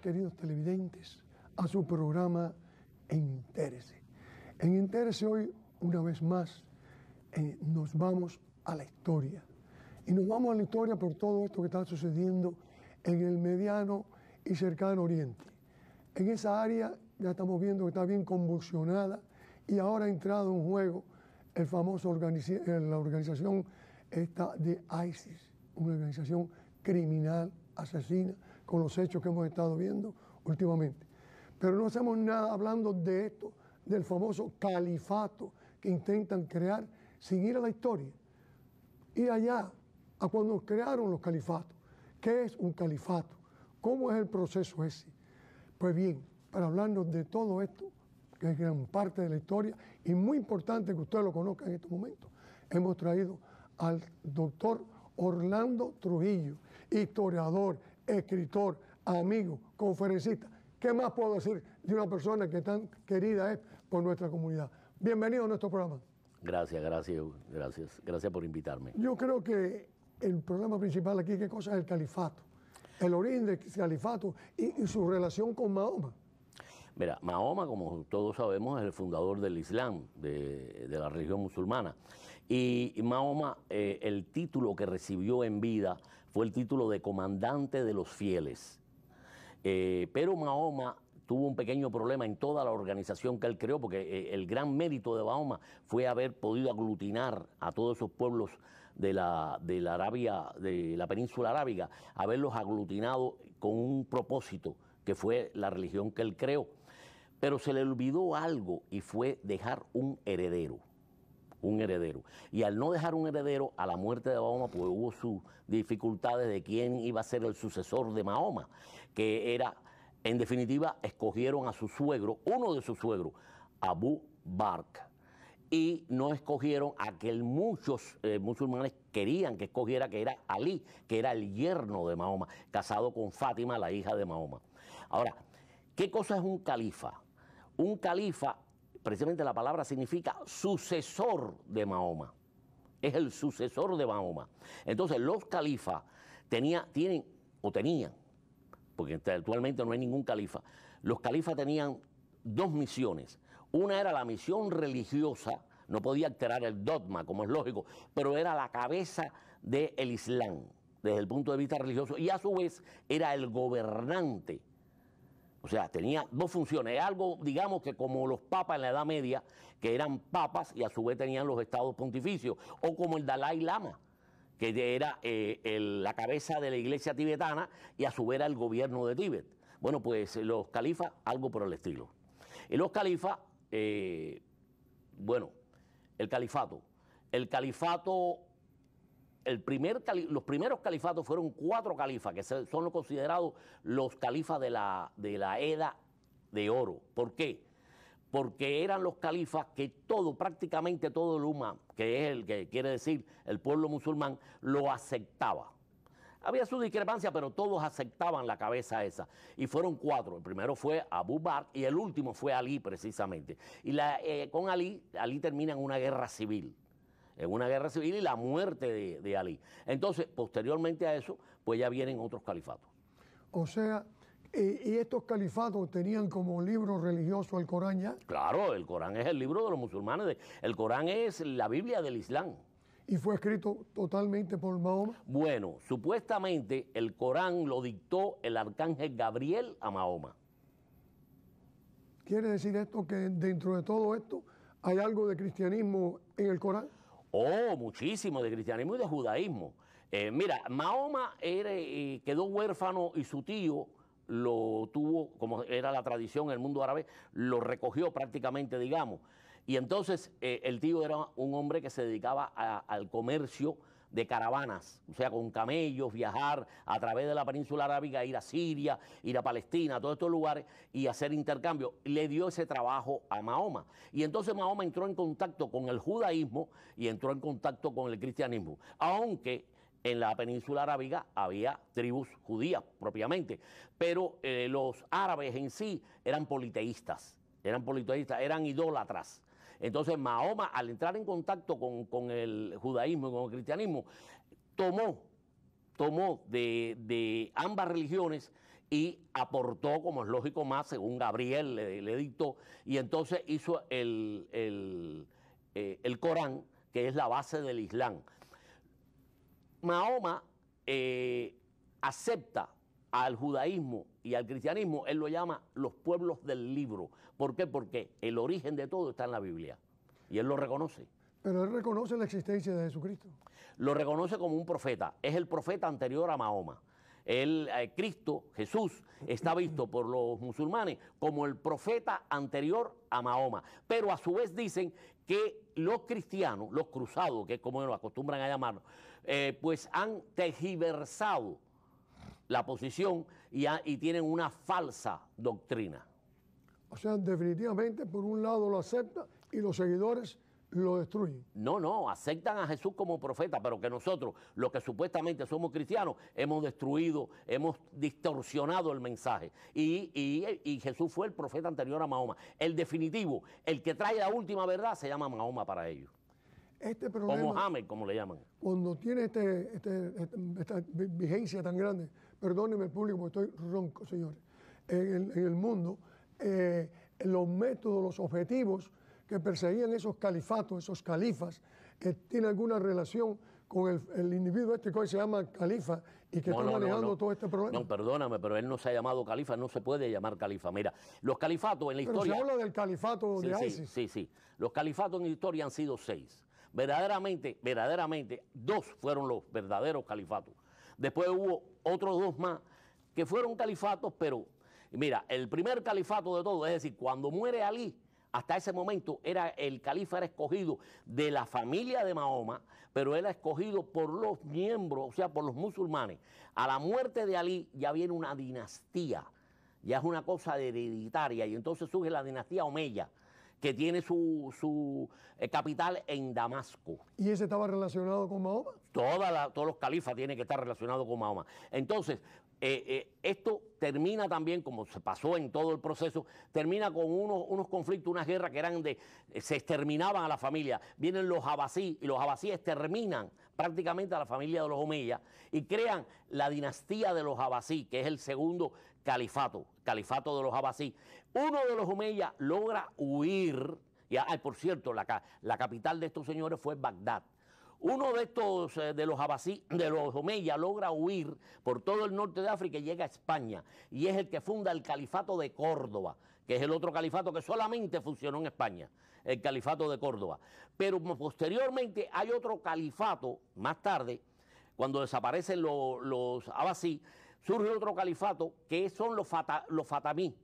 queridos televidentes, a su programa Entérese. En Entérese hoy, una vez más, nos vamos a la historia. Y nos vamos a la historia por todo esto que está sucediendo en el mediano y cercano Oriente. En esa área ya estamos viendo que está bien convulsionada y ahora ha entrado en juego el famoso la organización esta de ISIS, una organización criminal, asesina, con los hechos que hemos estado viendo últimamente. Pero no hacemos nada hablando de esto, del famoso califato que intentan crear sin ir a la historia. Ir allá, a cuando crearon los califatos. ¿Qué es un califato? ¿Cómo es el proceso ese? Pues bien, para hablarnos de todo esto, que es gran parte de la historia, y muy importante que usted lo conozca en estos momentos, hemos traído al doctor Orlando Trujillo, historiador, escritor, amigo, conferencista. ¿Qué más puedo decir de una persona que tan querida es por nuestra comunidad? Bienvenido a nuestro programa. Gracias por invitarme. Yo creo que el problema principal aquí, ¿qué cosa es el califato? El origen del califato y su relación con Mahoma. Mira, Mahoma, como todos sabemos, es el fundador del Islam, de la religión musulmana. Y Mahoma, el título que recibió en vida fue el título de comandante de los fieles. Pero Mahoma tuvo un pequeño problema en toda la organización que él creó, porque el gran mérito de Mahoma fue haber podido aglutinar a todos esos pueblos de la península arábiga, haberlos aglutinado con un propósito, que fue la religión que él creó. Pero se le olvidó algo y fue dejar un heredero. Y al no dejar un heredero, a la muerte de Mahoma, pues hubo sus dificultades de quién iba a ser el sucesor de Mahoma, que era, en definitiva, escogieron a su suegro, uno de sus suegros, Abu Bakr, y no escogieron a que muchos musulmanes querían que escogiera, que era Ali, que era el yerno de Mahoma, casado con Fátima, la hija de Mahoma. Ahora, ¿qué cosa es un califa? Un califa, precisamente la palabra significa sucesor de Mahoma. Es el sucesor de Mahoma. Entonces, los califas tenían, porque actualmente no hay ningún califa, los califas tenían dos misiones. Una era la misión religiosa, no podía alterar el dogma, como es lógico, pero era la cabeza del Islam, desde el punto de vista religioso, y a su vez era el gobernante. O sea, tenía dos funciones, algo, digamos, que como los papas en la Edad Media, que eran papas y a su vez tenían los estados pontificios, o como el Dalai Lama, que era la cabeza de la iglesia tibetana y a su vez era el gobierno de Tíbet. Bueno, pues los califas, algo por el estilo. Y los califas, bueno, el califato, los primeros califatos fueron 4 califas, que son los considerados los califas de la Edad de Oro. ¿Por qué? Porque eran los califas que prácticamente todo el umma, que es el que quiere decir el pueblo musulmán, lo aceptaba. Había su discrepancia, pero todos aceptaban la cabeza esa. Y fueron 4. El primero fue Abu Bakr y el último fue Ali, precisamente. Y con Ali termina en una guerra civil. Y la muerte de Ali. Entonces, posteriormente a eso, pues ya vienen otros califatos. O sea, ¿y estos califatos tenían como libro religioso el Corán ya? Claro, el Corán es el libro de los musulmanes. El Corán es la Biblia del Islam. ¿Y fue escrito totalmente por Mahoma? Bueno, supuestamente el Corán lo dictó el arcángel Gabriel a Mahoma. ¿Quiere decir esto que dentro de todo esto hay algo de cristianismo en el Corán? Oh, muchísimo de cristianismo y de judaísmo. Mira, Mahoma quedó huérfano y su tío lo tuvo, como era la tradición en el mundo árabe, lo recogió prácticamente, digamos. Y entonces el tío era un hombre que se dedicaba al comercio de caravanas, o sea, con camellos, viajar a través de la península arábiga, ir a Siria, ir a Palestina, a todos estos lugares y hacer intercambio. Le dio ese trabajo a Mahoma. Y entonces Mahoma entró en contacto con el judaísmo y entró en contacto con el cristianismo, aunque en la península arábiga había tribus judías propiamente, pero los árabes en sí eran politeístas, eran idólatras. Entonces Mahoma, al entrar en contacto con el judaísmo y con el cristianismo, tomó de ambas religiones y aportó, como es lógico, más, según Gabriel le dictó, y entonces hizo el Corán, que es la base del Islam. Mahoma acepta al judaísmo y al cristianismo, él lo llama los pueblos del libro. ¿Por qué? Porque el origen de todo está en la Biblia, y él lo reconoce. Pero él reconoce la existencia de Jesucristo. Lo reconoce como un profeta, es el profeta anterior a Mahoma. Cristo, Jesús, está visto por los musulmanes como el profeta anterior a Mahoma. Pero a su vez dicen que los cristianos, los cruzados, que es como lo acostumbran a llamarlo, pues han tergiversado la posición y tienen una falsa doctrina. O sea, definitivamente, por un lado lo acepta y los seguidores lo destruyen. No, aceptan a Jesús como profeta, pero que nosotros, los que supuestamente somos cristianos, hemos destruido, hemos distorsionado el mensaje. Y Jesús fue el profeta anterior a Mahoma. El definitivo, el que trae la última verdad, se llama Mahoma para ellos. Este problema, o Mohammed, como le llaman. Cuando tiene esta vigencia tan grande, perdónenme el público porque estoy ronco, señores, en el mundo, los métodos, los objetivos que perseguían esos califatos, esos califas, tiene alguna relación con el individuo que hoy se llama califa y que está manejando todo este problema. No, perdóname, pero él no se ha llamado califa, no se puede llamar califa. Mira, los califatos en la historia... Pero se habla del califato de ISIS. Sí. Los califatos en la historia han sido 6. Verdaderamente, 2 fueron los verdaderos califatos. Después hubo otros 2 más que fueron califatos, pero... Mira, el primer califato de todo, es decir, cuando muere Alí, hasta ese momento el califa era escogido de la familia de Mahoma, pero era escogido por los miembros, o sea, por los musulmanes. A la muerte de Alí ya viene una dinastía, ya es una cosa hereditaria, y entonces surge la dinastía Omeya, que tiene su capital en Damasco. ¿Y ese estaba relacionado con Mahoma? Todos los califas tienen que estar relacionados con Mahoma. Entonces, esto termina también, como se pasó en todo el proceso, termina con unos conflictos, unas guerras que eran se exterminaban a la familia. Vienen los abasí, y los abasí exterminan prácticamente a la familia de los omeyas y crean la dinastía de los abasí, que es el segundo califato de los abasí. Uno de los omeyas logra huir, por cierto, la capital de estos señores fue Bagdad. Uno de estos, de los abasí, de los omeyas, logra huir por todo el norte de África y llega a España. Y es el que funda el califato de Córdoba, que es el otro califato que solamente funcionó en España, el califato de Córdoba. Pero posteriormente hay otro califato, más tarde, cuando desaparecen los abasí, surge otro califato que son los fatimí.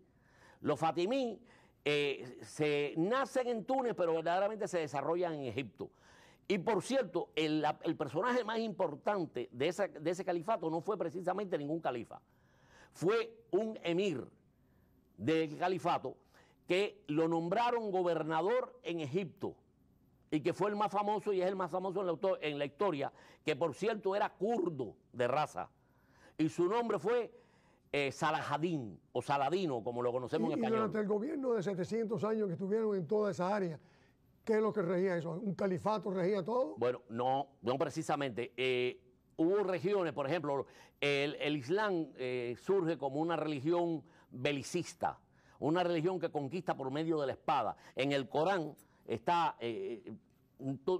Los fatimí se nacen en Túnez, pero verdaderamente se desarrollan en Egipto. Y por cierto, el personaje más importante de ese califato no fue precisamente ningún califa. Fue un emir del califato que lo nombraron gobernador en Egipto y que fue el más famoso y es el más famoso en la historia, que por cierto era kurdo de raza. Y su nombre fue Salahadín o Saladino, como lo conocemos en español. Y durante el gobierno de 700 años que estuvieron en toda esa área, ¿qué es lo que regía eso? ¿Un califato regía todo? Bueno, no precisamente. Hubo regiones, por ejemplo, el Islam surge como una religión belicista, una religión que conquista por medio de la espada. En el Corán está,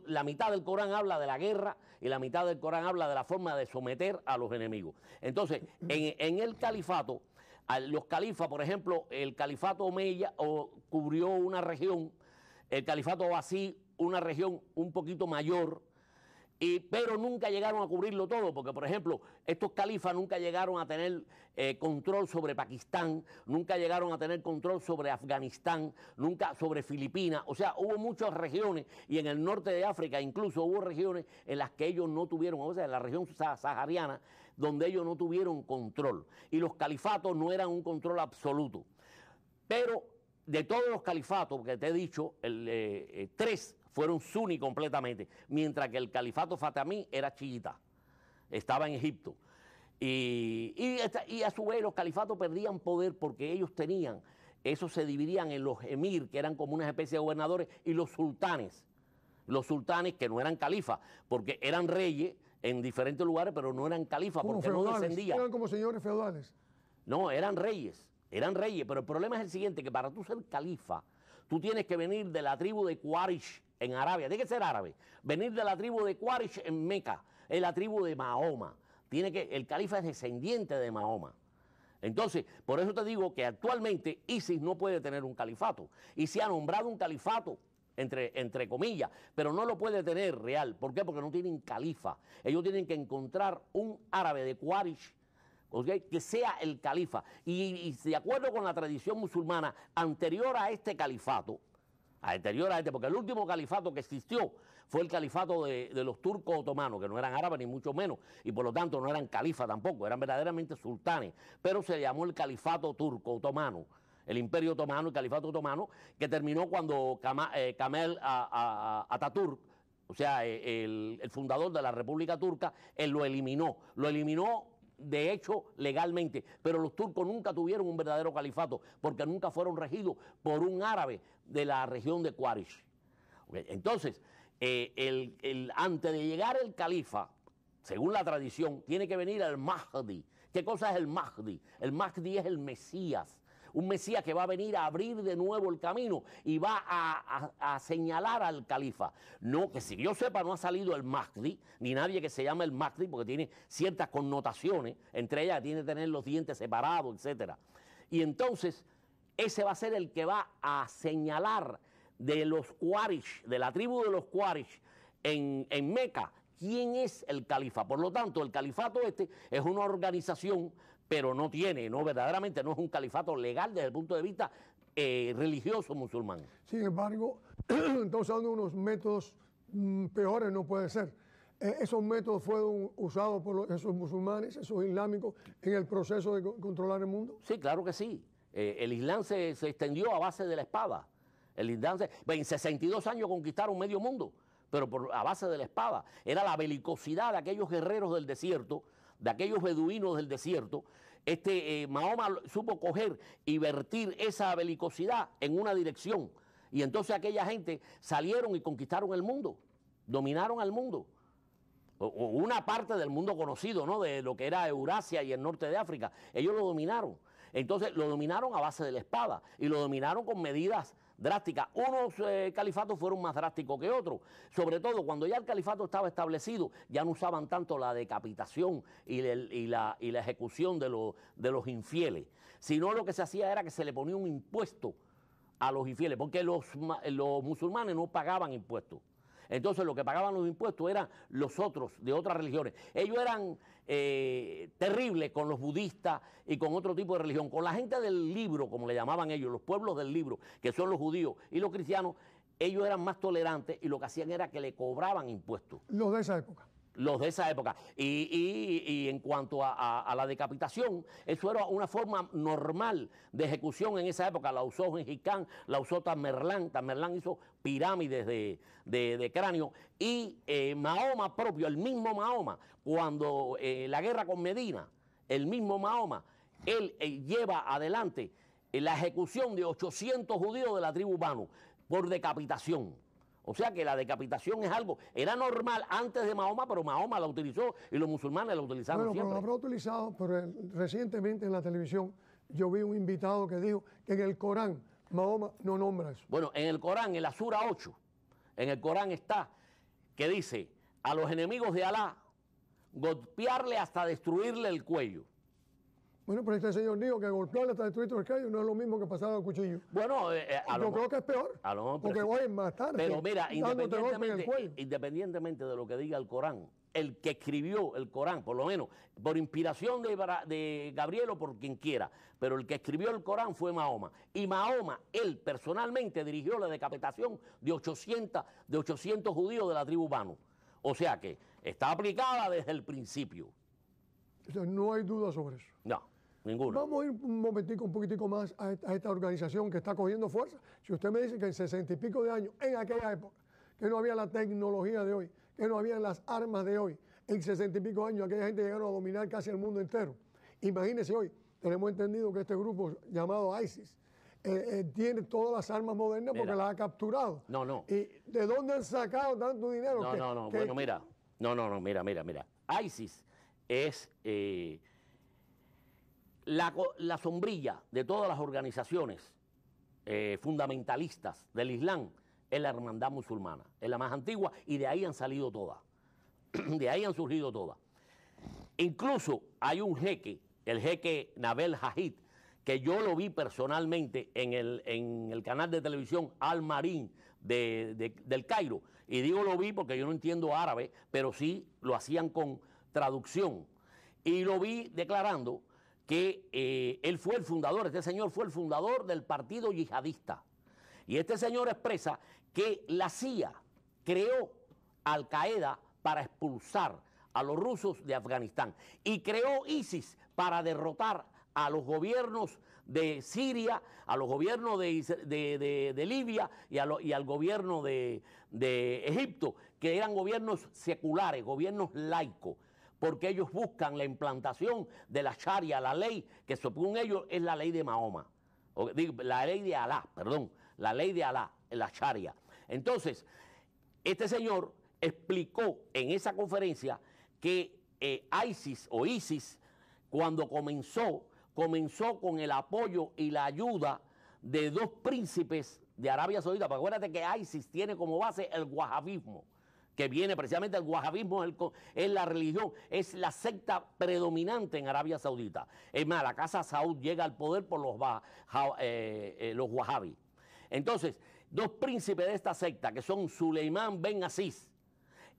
la mitad del Corán habla de la guerra y la mitad del Corán habla de la forma de someter a los enemigos. Entonces, en el califato, los califas, por ejemplo, el califato Omeya cubrió una región, el califato Abbasí una región un poquito mayor, pero nunca llegaron a cubrirlo todo, porque por ejemplo, estos califas nunca llegaron a tener control sobre Pakistán, nunca llegaron a tener control sobre Afganistán, nunca sobre Filipinas. O sea, hubo muchas regiones, y en el norte de África incluso hubo regiones en las que ellos no tuvieron, o sea, en la región sahariana, donde ellos no tuvieron control. Y los califatos no eran un control absoluto. Pero de todos los califatos que te he dicho, 3 fueron suní completamente, mientras que el califato fatimí era chiita, estaba en Egipto. Y a su vez los califatos perdían poder porque ellos tenían, esos se dividían en los emir, que eran como una especie de gobernadores, y los sultanes que no eran califas, porque eran reyes en diferentes lugares, pero no eran califas, porque no descendían. Eran como señores feudales. No, eran reyes, pero el problema es el siguiente, que para tú ser califa, tú tienes que venir de la tribu de Quraysh en Arabia, tiene que ser árabe, venir de la tribu de Quraysh en Meca, es la tribu de Mahoma, el califa es descendiente de Mahoma. Entonces, por eso te digo que actualmente ISIS no puede tener un califato, y se ha nombrado un califato, entre comillas, pero no lo puede tener real. ¿Por qué? Porque no tienen califa. Ellos tienen que encontrar un árabe de Quraysh, ¿okay?, que sea el califa. Y de acuerdo con la tradición musulmana anterior a este califato, porque el último califato que existió fue el califato de los turcos otomanos, que no eran árabes ni mucho menos, y por lo tanto no eran califas tampoco, eran verdaderamente sultanes, pero se llamó el califato turco otomano, el imperio otomano, el califato otomano, que terminó cuando Kemal Atatürk, o sea, el fundador de la República Turca, él lo eliminó de hecho legalmente, pero los turcos nunca tuvieron un verdadero califato porque nunca fueron regidos por un árabe de la región de Quraysh. Okay. Entonces, antes de llegar el califa, según la tradición, tiene que venir el Mahdi. ¿Qué cosa es el Mahdi? El Mahdi es el Mesías. Un Mesías que va a venir a abrir de nuevo el camino y va a señalar al califa. No, que si yo sepa no ha salido el Mahdi, ni nadie que se llame el Mahdi, porque tiene ciertas connotaciones, entre ellas tiene que tener los dientes separados, etc. Y entonces, ese va a ser el que va a señalar de los Quraysh, de la tribu de los Quraysh en Meca, quién es el califa. Por lo tanto, el califato es una organización, pero verdaderamente no es un califato legal desde el punto de vista religioso musulmán. Sin embargo, está usando unos métodos peores, no puede ser. Esos métodos fueron usados por esos musulmanes, esos islámicos, en el proceso de controlar el mundo. Sí, claro que sí. El Islam se extendió a base de la espada. En 62 años conquistaron medio mundo, pero a base de la espada. Era la belicosidad de aquellos guerreros del desierto, de aquellos beduinos del desierto. Mahoma supo coger y vertir esa belicosidad en una dirección. Y entonces aquella gente salieron y conquistaron el mundo, dominaron al mundo. O una parte del mundo conocido, ¿no?, de lo que era Eurasia y el norte de África. Ellos lo dominaron. Entonces lo dominaron a base de la espada y lo dominaron con medidas drásticas. Unos califatos fueron más drásticos que otros, sobre todo cuando ya el califato estaba establecido, ya no usaban tanto la decapitación y la ejecución de los infieles, sino lo que se hacía era que se le ponía un impuesto a los infieles, porque los musulmanes no pagaban impuestos. Entonces lo que pagaban los impuestos eran los otros de otras religiones. Ellos eran terribles con los budistas y con otro tipo de religión. Con la gente del libro, como le llamaban ellos, los pueblos del libro, que son los judíos y los cristianos, ellos eran más tolerantes y lo que hacían era que le cobraban impuestos. Los de esa época. Los de esa época. Y en cuanto a la decapitación, eso era una forma normal de ejecución en esa época. La usó Gengis Khan, la usó Tamerlán. Tamerlán hizo pirámides de cráneo. Y Mahoma propio, el mismo Mahoma, cuando la guerra con Medina, el mismo Mahoma, él lleva adelante la ejecución de 800 judíos de la tribu Banu por decapitación. O sea que la decapitación es algo, era normal antes de Mahoma, pero Mahoma la utilizó y los musulmanes la utilizaron siempre. Bueno, pero lo habrá utilizado, pero recientemente en la televisión yo vi un invitado que dijo que en el Corán Mahoma no nombra eso. Bueno, en el Corán, en la Sura 8, en el Corán está que dice, a los enemigos de Alá, golpearle hasta destruirle el cuello. Bueno, pero este señor dijo que golpearle hasta destruirle el cuello no es lo mismo que pasar al cuchillo. Bueno, yo creo que es peor, porque voy a matarte. Pero mira, independientemente de lo que diga el Corán, el que escribió el Corán, por lo menos, por inspiración de Gabriel o por quien quiera, pero el que escribió el Corán fue Mahoma. Y Mahoma, él personalmente dirigió la decapitación de 800 judíos de la tribu Banu. O sea que está aplicada desde el principio. Entonces, no hay duda sobre eso. No. Ninguno. Vamos a ir un poquitico más a esta organización que está cogiendo fuerza. Si usted me dice que en 60 y pico de años, en aquella época, que no había la tecnología de hoy, que no había las armas de hoy, en 60 y pico años aquella gente llegaron a dominar casi el mundo entero. Imagínese hoy, tenemos entendido que este grupo llamado ISIS tiene todas las armas modernas porque las ha capturado. No. ¿Y de dónde han sacado tanto dinero? Bueno, mira. ISIS es... la sombrilla de todas las organizaciones fundamentalistas del Islam es la Hermandad Musulmana, es la más antigua y de ahí han salido todas, de ahí han surgido todas. Incluso hay un jeque, el jeque Nabel Hajid, que yo lo vi personalmente en el canal de televisión Al Marín del Cairo. Y digo lo vi porque yo no entiendo árabe, pero sí lo hacían con traducción. Y lo vi declarando que él fue el fundador, este señor fue el fundador del partido yihadista. Y este señor expresa que la CIA creó Al Qaeda para expulsar a los rusos de Afganistán y creó ISIS para derrotar a los gobiernos de Siria, a los gobiernos de Libia y al gobierno de Egipto, que eran gobiernos seculares, gobiernos laicos, porque ellos buscan la implantación de la Sharia, la ley que según ellos es la ley de Mahoma, la ley de Alá, perdón, la ley de Alá, la Sharia. Entonces, este señor explicó en esa conferencia que ISIS, cuando comenzó con el apoyo y la ayuda de dos príncipes de Arabia Saudita. Porque acuérdate que ISIS tiene como base el wahabismo, que viene precisamente, el wahabismo es la religión, es la secta predominante en Arabia Saudita. Es más, la casa Saud llega al poder por los wahabis. Entonces, dos príncipes de esta secta, que son Suleimán Ben Aziz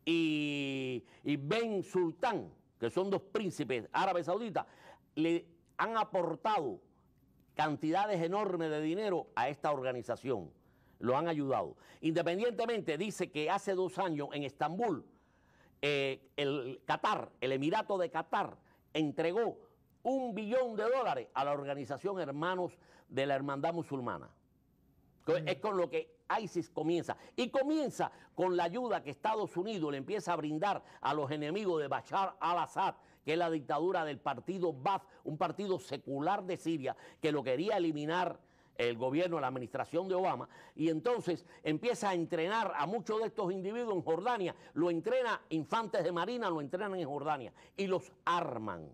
y Ben Sultán, que son dos príncipes árabes sauditas, le han aportado cantidades enormes de dinero a esta organización. Lo han ayudado. Independientemente, dice que hace 2 años en Estambul, el Emirato de Qatar, entregó $1 billón a la organización Hermanos de la Hermandad Musulmana. Es con lo que ISIS comienza. Y comienza con la ayuda que Estados Unidos le empieza a brindar a los enemigos de Bashar al-Assad, que es la dictadura del partido Ba'ath, un partido secular de Siria, que lo quería eliminar el gobierno, la administración de Obama, y entonces empieza a entrenar a muchos de estos individuos en Jordania, lo entrena infantes de marina, lo entrenan en Jordania, y los arman.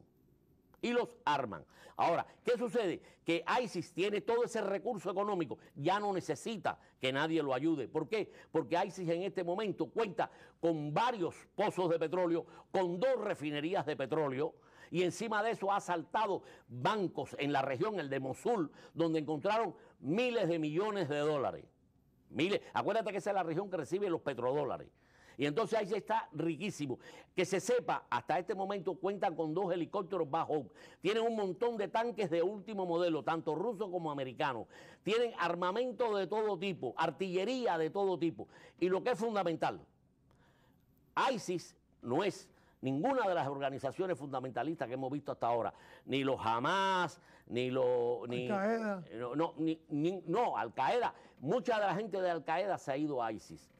Ahora, ¿qué sucede? Que ISIS tiene todo ese recurso económico, ya no necesita que nadie lo ayude. ¿Por qué? Porque ISIS en este momento cuenta con varios pozos de petróleo, con 2 refinerías de petróleo, y encima de eso ha asaltado bancos en la región, el de Mosul, donde encontraron miles de millones de dólares. Acuérdate que esa es la región que recibe los petrodólares. Y entonces ahí está riquísimo. Que se sepa, hasta este momento cuentan con 2 helicópteros Bajov. Tienen un montón de tanques de último modelo, tanto rusos como americanos. Tienen armamento de todo tipo, artillería de todo tipo. Y lo que es fundamental, ISIS no es ninguna de las organizaciones fundamentalistas que hemos visto hasta ahora, ni los Hamas, ni Al-Qaeda. No, Al-Qaeda. Mucha de la gente de Al-Qaeda se ha ido a ISIS.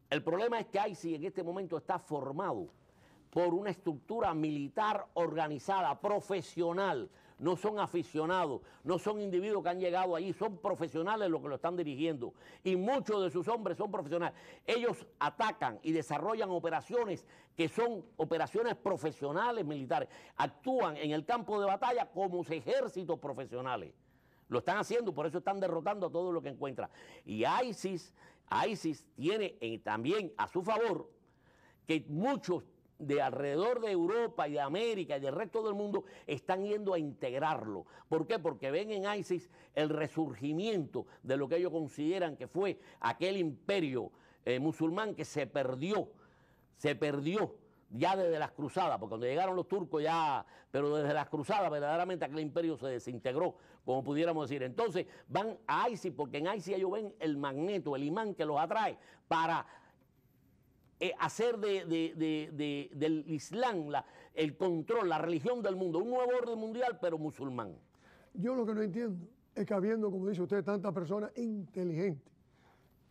El problema es que ISIS en este momento está formado por una estructura militar organizada, profesional. No son aficionados, no son individuos que han llegado allí, son profesionales los que lo están dirigiendo. Y muchos de sus hombres son profesionales. Ellos atacan y desarrollan operaciones que son operaciones profesionales militares. Actúan en el campo de batalla como ejércitos profesionales. Lo están haciendo, por eso están derrotando a todo lo que encuentran. Y ISIS tiene también a su favor que muchos de alrededor de Europa y de América y del resto del mundo están yendo a integrarlo. ¿Por qué? Porque ven en ISIS el resurgimiento de lo que ellos consideran que fue aquel imperio musulmán que se perdió ya desde las cruzadas, porque cuando llegaron los turcos ya, pero desde las cruzadas verdaderamente aquel imperio se desintegró, como pudiéramos decir. Entonces van a ISIS porque en ISIS ellos ven el magneto, el imán que los atrae para hacer del Islam el control, la religión del mundo, un nuevo orden mundial pero musulmán. Yo lo que no entiendo es que habiendo, como dice usted, tantas personas inteligentes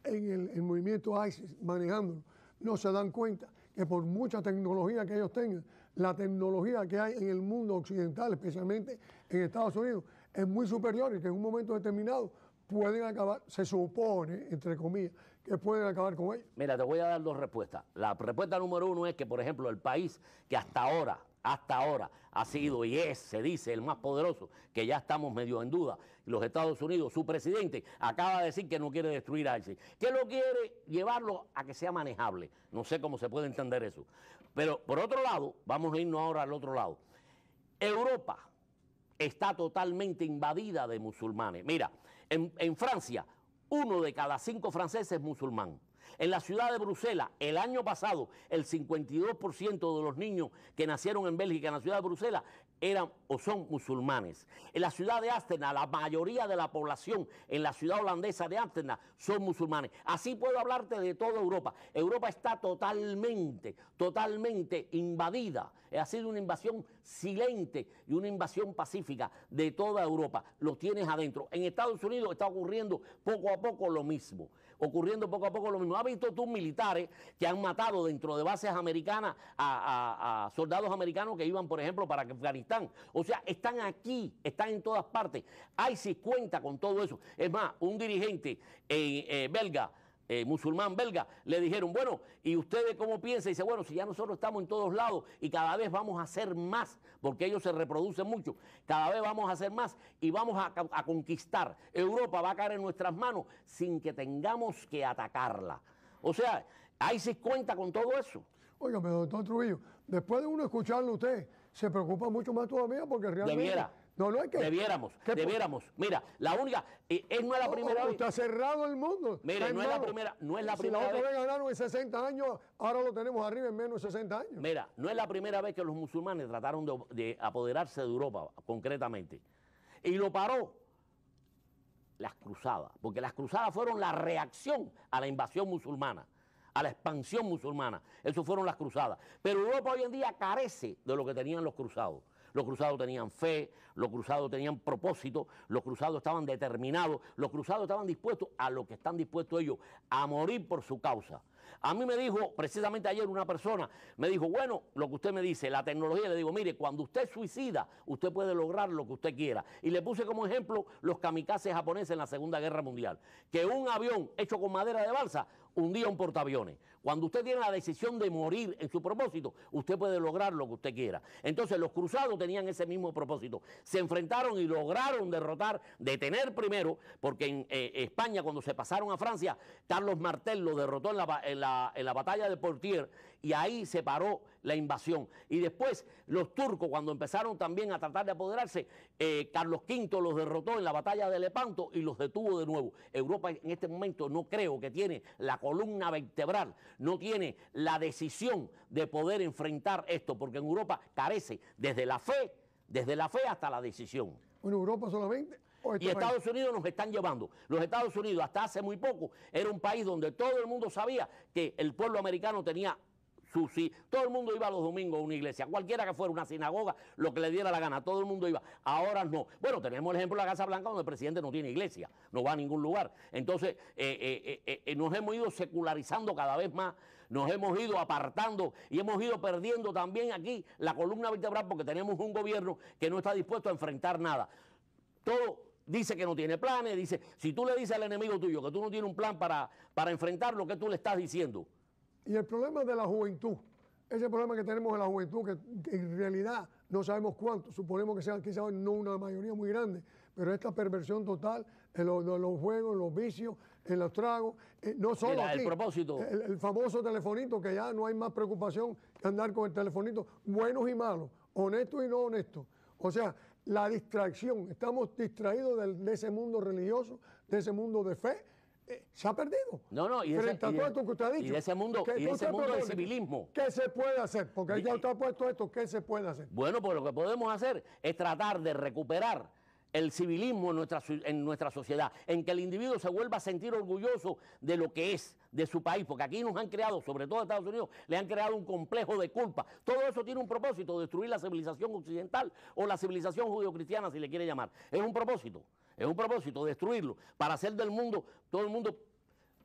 en el movimiento ISIS manejándolo, no se dan cuenta que por mucha tecnología que ellos tengan, la tecnología que hay en el mundo occidental, especialmente en Estados Unidos, es muy superior y que en un momento determinado pueden acabar, se supone, entre comillas, que pueden acabar con ellos. Mira, te voy a dar 2 respuestas. La respuesta número 1 es que, por ejemplo, el país que hasta ahora hasta ahora ha sido y es, se dice, el más poderoso, que ya estamos medio en duda. Los Estados Unidos, su presidente, acaba de decir que no quiere destruir ISIS, que lo quiere llevarlo a que sea manejable. No sé cómo se puede entender eso. Pero por otro lado, vamos a irnos ahora al otro lado. Europa está totalmente invadida de musulmanes. Mira, en Francia, 1 de cada 5 franceses es musulmán. En la ciudad de Bruselas, el año pasado, el 52% de los niños que nacieron en Bélgica, en la ciudad de Bruselas, eran o son musulmanes. En la ciudad de Ámsterdam, la mayoría de la población en la ciudad holandesa de Ámsterdam son musulmanes. Así puedo hablarte de toda Europa. Europa está totalmente invadida. Ha sido una invasión silente y una invasión pacífica de toda Europa. Lo tienes adentro. En Estados Unidos está ocurriendo poco a poco lo mismo. ¿Has visto tú militares que han matado dentro de bases americanas a soldados americanos que iban, por ejemplo, para Afganistán? O sea, están aquí, están en todas partes. ISIS cuenta con todo eso. Es más, un dirigente belga, musulmán belga, le dijeron, bueno, ¿y ustedes cómo piensan? Y dice, bueno, si ya nosotros estamos en todos lados y cada vez vamos a hacer más, porque ellos se reproducen mucho, cada vez vamos a hacer más y vamos a conquistar. Europa va a caer en nuestras manos sin que tengamos que atacarla. O sea, ISIS cuenta con todo eso. Óigame, doctor Trujillo, después de uno escucharlo usted, se preocupa mucho más todavía porque realmente... Debiera. No, es que... Debiéramos. Mira, la única... no es la primera vez... Está cerrado el mundo. Mire, no es la primera Si la otra vez ganaron en 60 años, ahora lo tenemos arriba en menos de 60 años. Mira, no es la primera vez que los musulmanes trataron de apoderarse de Europa, concretamente. Y lo paró las cruzadas, porque las cruzadas fueron la reacción a la invasión musulmana, a la expansión musulmana. Eso fueron las cruzadas. Pero Europa hoy en día carece de lo que tenían los cruzados. Los cruzados tenían fe, los cruzados tenían propósito, los cruzados estaban determinados, los cruzados estaban dispuestos a lo que están dispuestos ellos, a morir por su causa. A mí me dijo, precisamente ayer una persona, me dijo, bueno, lo que usted me dice, la tecnología, le digo, mire, cuando usted suicida, usted puede lograr lo que usted quiera. Y le puse como ejemplo los kamikazes japoneses en la Segunda Guerra Mundial, que un avión hecho con madera de balsa hundía un portaaviones. Cuando usted tiene la decisión de morir en su propósito, usted puede lograr lo que usted quiera. Entonces los cruzados tenían ese mismo propósito. Se enfrentaron y lograron derrotar, detener primero, porque en España cuando se pasaron a Francia, Carlos Martel lo derrotó en la batalla de Poitiers y ahí se paró la invasión. Y después los turcos cuando empezaron también a tratar de apoderarse, Carlos V los derrotó en la batalla de Lepanto y los detuvo de nuevo. Europa en este momento no creo que tiene la columna vertebral, no tiene la decisión de poder enfrentar esto, porque en Europa carece desde la fe hasta la decisión. Bueno, Europa solamente... Y Estados Unidos nos están llevando. Los Estados Unidos hasta hace muy poco era un país donde todo el mundo sabía que el pueblo americano tenía todo el mundo iba los domingos a una iglesia, cualquiera que fuera, una sinagoga, lo que le diera la gana, todo el mundo iba. Ahora no. Bueno, tenemos el ejemplo de la Casa Blanca donde el presidente no tiene iglesia, no va a ningún lugar. Entonces, nos hemos ido secularizando cada vez más, nos hemos ido apartando y hemos ido perdiendo también aquí la columna vertebral porque tenemos un gobierno que no está dispuesto a enfrentar nada. Todo dice que no tiene planes, dice, si tú le dices al enemigo tuyo que tú no tienes un plan para enfrentar lo que tú le estás diciendo. Y el problema de la juventud, ese problema que tenemos en la juventud, que en realidad no sabemos cuánto, suponemos que sea quizás no una mayoría muy grande, pero esta perversión total en los juegos, en los vicios, en los tragos, no solo mira, aquí, el propósito. El famoso telefonito, que ya no hay más preocupación que andar con el telefonito, buenos y malos, honestos y no honestos. O sea, la distracción, estamos distraídos de ese mundo religioso, de ese mundo de fe, se ha perdido. Y frente a todo esto que usted ha dicho. Y de ese mundo, del civilismo. ¿Qué se puede hacer? Porque ya usted ha puesto esto, ¿qué se puede hacer? Bueno, pues lo que podemos hacer es tratar de recuperar el civilismo en nuestra sociedad, en que el individuo se vuelva a sentir orgulloso de lo que es, de su país, porque aquí nos han creado, sobre todo Estados Unidos, le han creado un complejo de culpa. Todo eso tiene un propósito, destruir la civilización occidental o la civilización judeocristiana, si le quiere llamar. Es un propósito destruirlo, para hacer del mundo, todo el mundo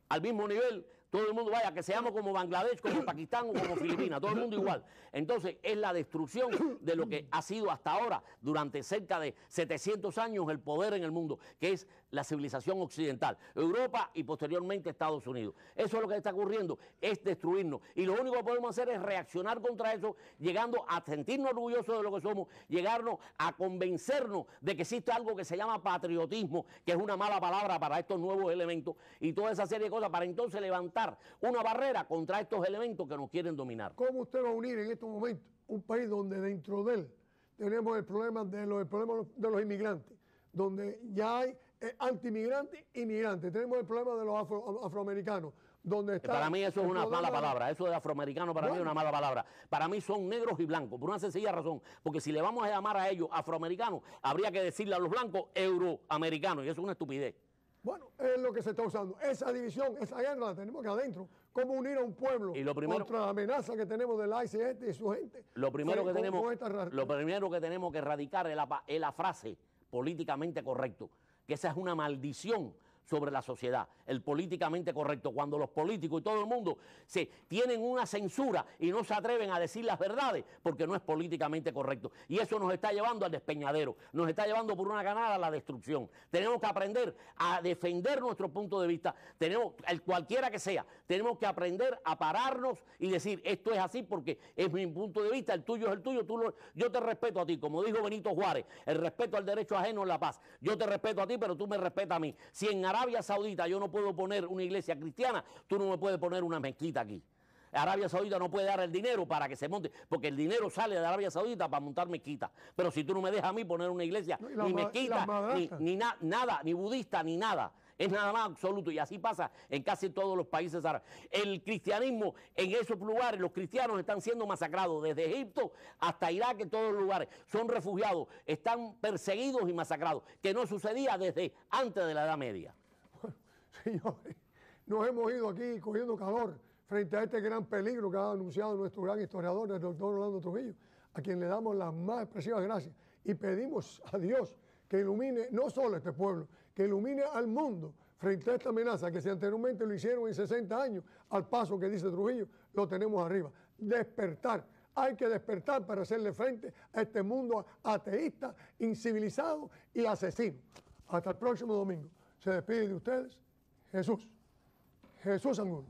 al mismo nivel Todo el mundo, vaya, que seamos como Bangladesh, como Pakistán o como Filipinas, todo el mundo igual. Entonces, es la destrucción de lo que ha sido hasta ahora, durante cerca de 700 años, el poder en el mundo, que es la civilización occidental, Europa y posteriormente Estados Unidos. Eso es lo que está ocurriendo, es destruirnos. Y lo único que podemos hacer es reaccionar contra eso, llegando a sentirnos orgullosos de lo que somos, llegarnos a convencernos de que existe algo que se llama patriotismo, que es una mala palabra para estos nuevos elementos, y toda esa serie de cosas, para entonces levantar una barrera contra estos elementos que nos quieren dominar. ¿Cómo usted va a unir en estos momentos un país donde dentro de él tenemos el problema de los inmigrantes, donde ya hay anti-inmigrantes y migrantes, tenemos el problema de los afroamericanos, donde está... Para mí eso es una mala palabra, eso de afroamericano para mí es una mala palabra. Para mí son negros y blancos, por una sencilla razón, porque si le vamos a llamar a ellos afroamericanos, habría que decirle a los blancos euroamericanos, y eso es una estupidez. Bueno, es lo que se está usando. Esa división, esa guerra la tenemos que adentro. ¿Cómo unir a un pueblo contra la amenaza que tenemos del ICS y su gente? Lo primero que tenemos que erradicar es la frase políticamente correcto, que esa es una maldición sobre la sociedad, el políticamente correcto, cuando los políticos y todo el mundo tienen una censura y no se atreven a decir las verdades porque no es políticamente correcto. Y eso nos está llevando al despeñadero, nos está llevando por una ganada a la destrucción. Tenemos que aprender a defender nuestro punto de vista, cualquiera que sea, tenemos que aprender a pararnos y decir, esto es así porque es mi punto de vista, el tuyo es el tuyo, yo te respeto a ti, como dijo Benito Juárez, el respeto al derecho ajeno es la paz. Yo te respeto a ti, pero tú me respetas a mí. Si en Arabia Saudita yo no puedo poner una iglesia cristiana, tú no me puedes poner una mezquita aquí. Arabia Saudita no puede dar el dinero para que se monte, porque el dinero sale de Arabia Saudita para montar mezquitas. Pero si tú no me dejas a mí poner una iglesia, ni mezquita, nada, ni budista, ni nada. Es nada más absoluto, y así pasa en casi todos los países árabes. El cristianismo, en esos lugares, los cristianos están siendo masacrados, desde Egipto hasta Irak, en todos los lugares. Son refugiados, están perseguidos y masacrados, que no sucedía desde antes de la Edad Media. Bueno, señores, nos hemos ido aquí cogiendo calor frente a este gran peligro que ha anunciado nuestro gran historiador, el doctor Orlando Trujillo, a quien le damos las más expresivas gracias y pedimos a Dios que ilumine no solo a este pueblo, que ilumine al mundo frente a esta amenaza que si anteriormente lo hicieron en 60 años, al paso que dice Trujillo, lo tenemos arriba. Despertar, hay que despertar para hacerle frente a este mundo ateísta, incivilizado y asesino. Hasta el próximo domingo. Se despide de ustedes Jesús Angulo.